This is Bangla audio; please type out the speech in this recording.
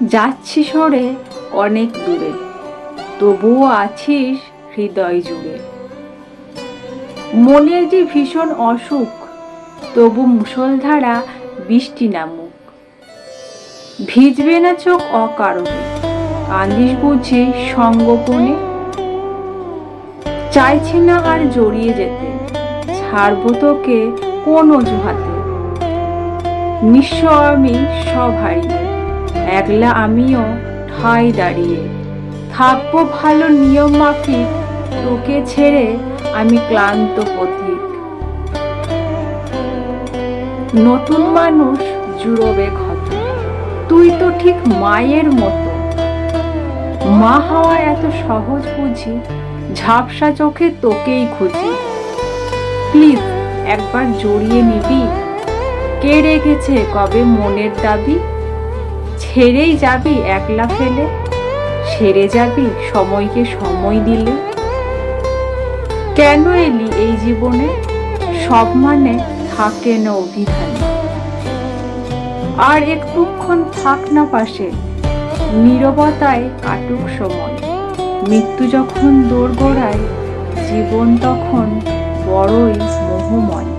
যাচ্ছি সরে অনেক দূরে, তবুও আছিস হৃদয় জুড়ে। মনের যে ভীষণ অসুখ, তবু মুষলধারা বৃষ্টি নামুক, ভিজবে না চোখ অকারণে, কান্দিস বুঝি সঙ্গোপনে। চাইছি না আর জড়িয়ে যেতে, ছাড়বো তোকে কোন অজুহাতে। নিঃস্ব আমি সব হারিয়ে, একলা আমিও ঠায় দাঁড়িয়ে। থাকবো ভালো নিয়ম মাফিক, তোকে ছেড়ে আমি ক্লান্ত পথিক। নতুন মানুষ জুড়বে ক্ষত, তুই তো ঠিক মায়ের মতো। মা হওয়া এত সহজ বুঝি, ঝাপসা চোখে তোকেই খুঁজি। প্লিজ একবার জড়িয়ে নিবি, কে রেখেছে কবে মনের দাবি। ছেড়েই যাবি একলা ফেলে, সেরে যাবি সময়কে সময় দিলে। কেন এলি এই জীবনে, সব মানে থাকে না অভিধানে। আর একটুক্ষণ থাক না পাশে, নীরবতায় কাটুক সময়। মৃত্যু যখন দোরগোড়ায়, জীবন তখন বড়ই মোহময়।